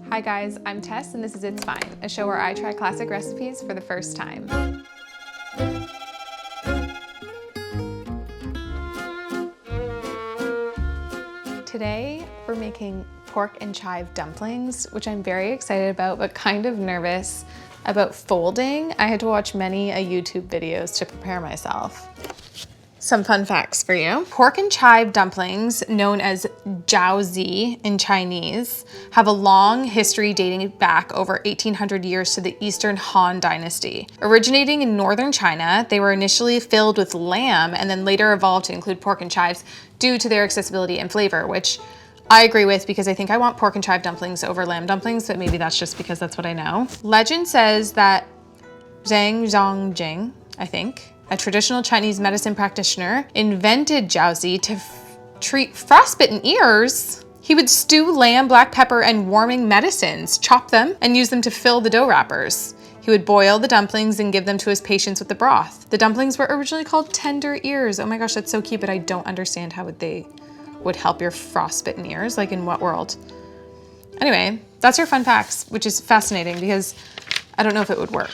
Hi guys, I'm Tess and this is It's Fine, a show where I try classic recipes for the first time. Today we're making pork and chive dumplings, which I'm very excited about but kind of nervous about folding. I had to watch many YouTube videos to prepare myself. Some fun facts for you. Pork and chive dumplings, known as jiaozi in Chinese, have a long history dating back over 1800 years to the Eastern Han Dynasty. Originating in northern China, they were initially filled with lamb and then later evolved to include pork and chives due to their accessibility and flavor, which I agree with because I think I want pork and chive dumplings over lamb dumplings, but maybe that's just because that's what I know. Legend says that Zhang Zhongjing, I think, a traditional Chinese medicine practitioner, invented jiaozi to treat frostbitten ears. He would stew lamb, black pepper, and warming medicines, chop them, and use them to fill the dough wrappers. He would boil the dumplings and give them to his patients with the broth. The dumplings were originally called tender ears. Oh my gosh, that's so cute, but I don't understand how they would help your frostbitten ears, like in what world? Anyway, that's your fun facts, which is fascinating because I don't know if it would work.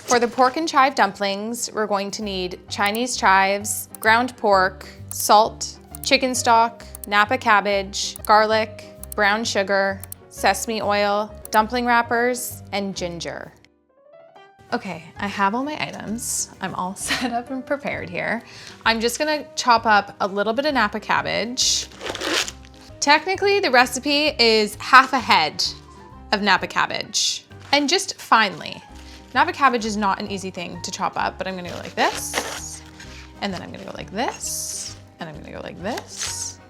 For the pork and chive dumplings, we're going to need Chinese chives, ground pork, salt, chicken stock, Napa cabbage, garlic, brown sugar, sesame oil, dumpling wrappers, and ginger. Okay, I have all my items. I'm all set up and prepared here. I'm just gonna chop up a little bit of Napa cabbage. Technically, the recipe is half a head of Napa cabbage, and just finely. Napa cabbage is not an easy thing to chop up, but I'm gonna go like this, and then I'm gonna go like this, and I'm gonna go like this,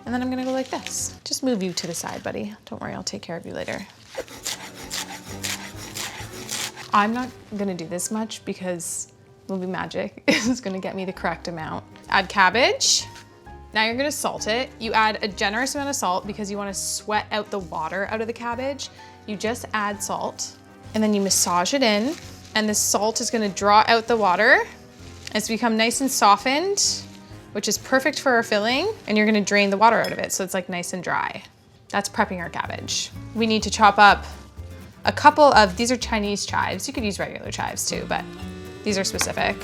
and then I'm gonna go like this. Just move you to the side, buddy. Don't worry, I'll take care of you later. I'm not gonna do this much because movie magic is gonna get me the correct amount. Add cabbage. Now you're gonna salt it. You add a generous amount of salt because you wanna sweat out the water out of the cabbage. You just add salt and then you massage it in, and the salt is gonna draw out the water. It's become nice and softened, which is perfect for our filling, and you're gonna drain the water out of it so it's like nice and dry. That's prepping our cabbage. We need to chop up a couple of, these are Chinese chives. You could use regular chives too, but these are specific.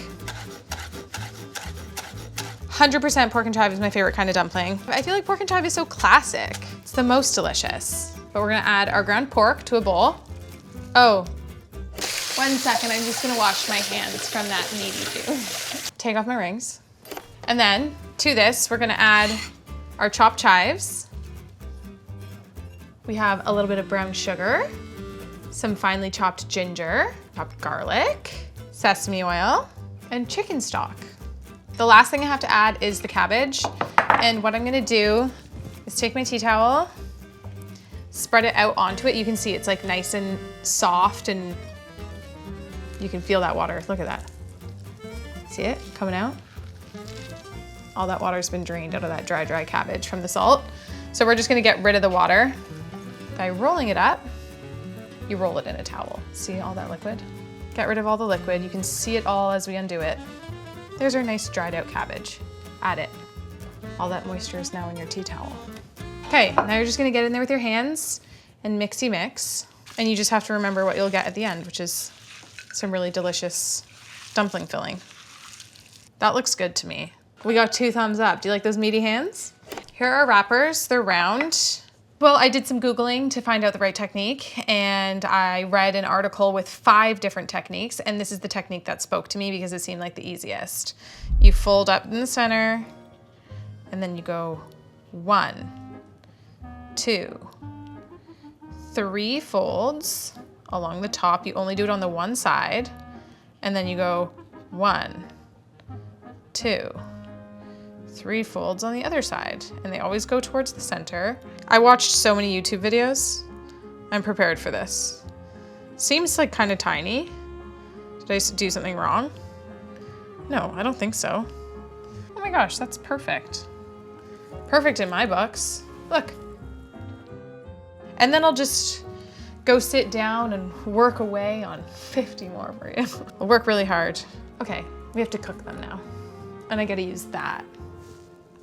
100% pork and chive is my favorite kind of dumpling. I feel like pork and chive is so classic. It's the most delicious. But we're gonna add our ground pork to a bowl. Oh, 1 second, I'm just gonna wash my hands from that meaty too. Take off my rings. And then to this, we're gonna add our chopped chives. We have a little bit of brown sugar, some finely chopped ginger, chopped garlic, sesame oil, and chicken stock. The last thing I have to add is the cabbage. And what I'm gonna do is take my tea towel, spread it out onto it. You can see it's like nice and soft and you can feel that water. Look at that. See it coming out? All that water's been drained out of that dry cabbage from the salt. So we're just gonna get rid of the water by rolling it up. You roll it in a towel. See all that liquid? Get rid of all the liquid. You can see it all as we undo it. There's our nice dried out cabbage. Add it. All that moisture is now in your tea towel. Okay, now you're just gonna get in there with your hands and mixy mix. And you just have to remember what you'll get at the end, which is some really delicious dumpling filling. That looks good to me. We got 2 thumbs up. Do you like those meaty hands? Here are our wrappers, they're round. Well, I did some Googling to find out the right technique, and I read an article with 5 different techniques, and this is the technique that spoke to me because it seemed like the easiest. You fold up in the center, and then you go 1, 2, 3 folds along the top. You only do it on the one side, and then you go 1, 2, 3 folds on the other side, and they always go towards the center. I watched so many YouTube videos. I'm prepared for this. Seems like kind of tiny. Did I do something wrong? No, I don't think so. Oh my gosh, that's perfect. Perfect in my books. Look. And then I'll just go sit down and work away on 50 more for you. I'll work really hard. Okay, we have to cook them now. And I gotta use that,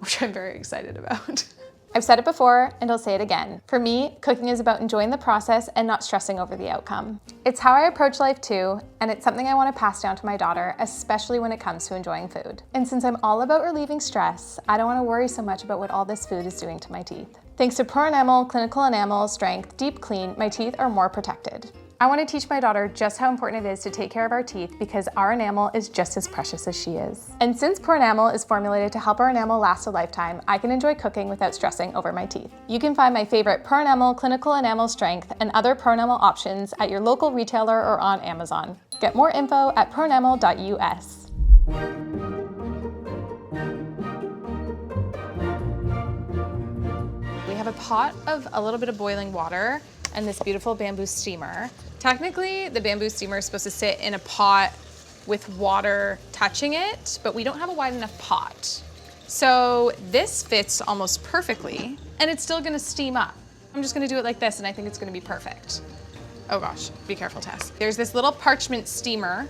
which I'm very excited about. I've said it before and I'll say it again. For me, cooking is about enjoying the process and not stressing over the outcome. It's how I approach life too, and it's something I want to pass down to my daughter, especially when it comes to enjoying food. And since I'm all about relieving stress, I don't want to worry so much about what all this food is doing to my teeth. Thanks to Pronamel Clinical Enamel Strength Deep Clean, my teeth are more protected. I want to teach my daughter just how important it is to take care of our teeth because our enamel is just as precious as she is. And since Pronamel is formulated to help our enamel last a lifetime, I can enjoy cooking without stressing over my teeth. You can find my favorite Pronamel Clinical Enamel Strength and other Pronamel options at your local retailer or on Amazon. Get more info at pronamel.us. We have a pot of a little bit of boiling water and this beautiful bamboo steamer. Technically, the bamboo steamer is supposed to sit in a pot with water touching it, but we don't have a wide enough pot. So this fits almost perfectly, and it's still gonna steam up. I'm just gonna do it like this, and I think it's gonna be perfect. Oh gosh, be careful, Tess. There's this little parchment steamer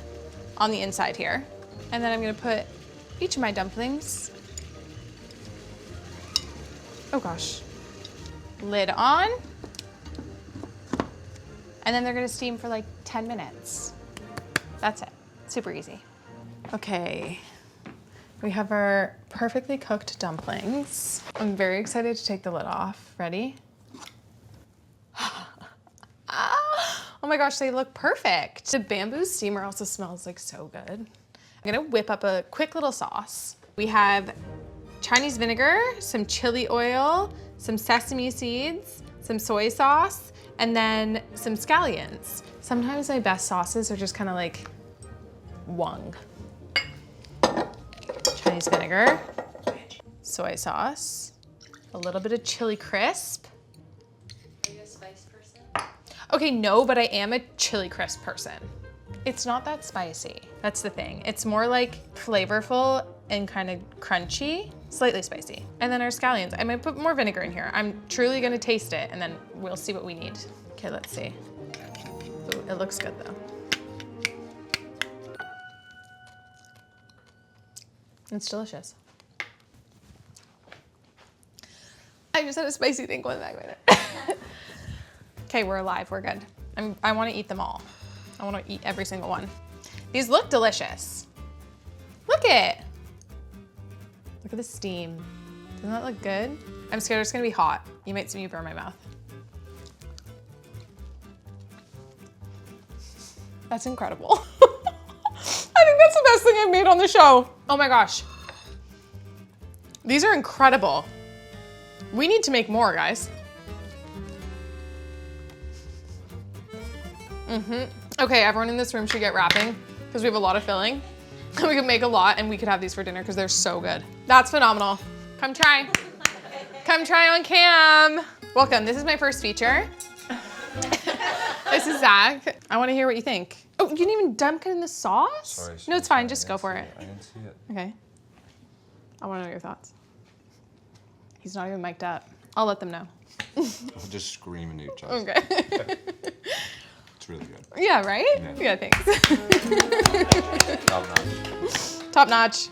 on the inside here, and then I'm gonna put each of my dumplings. Oh gosh. Lid on. And then they're gonna steam for like 10 minutes. That's it, super easy. Okay, we have our perfectly cooked dumplings. I'm very excited to take the lid off. Ready? Oh my gosh, they look perfect. The bamboo steamer also smells like so good. I'm gonna whip up a quick little sauce. We have Chinese vinegar, some chili oil, some sesame seeds, some soy sauce, and then some scallions. Sometimes my best sauces are just kind of like wong. Chinese vinegar, soy sauce, a little bit of chili crisp. Are you a spice person? Okay, no, but I am a chili crisp person. It's not that spicy. That's the thing. It's more like flavorful and kind of crunchy, slightly spicy. And then our scallions. I might put more vinegar in here. I'm truly gonna taste it and then we'll see what we need. Okay, let's see. Ooh, it looks good though. It's delicious. I just had a spicy thing going back with it. Okay, we're alive, we're good. I wanna eat them all. I wanna eat every single one. These look delicious. Look at the steam. Doesn't that look good? I'm scared it's gonna be hot. You might see me burn my mouth. That's incredible. I think that's the best thing I've made on the show. Oh my gosh. These are incredible. We need to make more, guys. Okay, everyone in this room should get wrapping because we have a lot of filling. We could make a lot and we could have these for dinner because they're so good. That's phenomenal. Come try. Come try on cam. Welcome, this is my first feature. This is Zach. I want to hear what you think. Oh, you didn't even dunk it in the sauce? Sorry. No, it's fine, just go for it. I didn't see it. Okay. I want to know your thoughts. He's not even mic'd up. I'll let them know. I'll just scream into each other. Okay. It's really good. Yeah, right? Yeah. Yeah, thanks. Top notch. Top notch.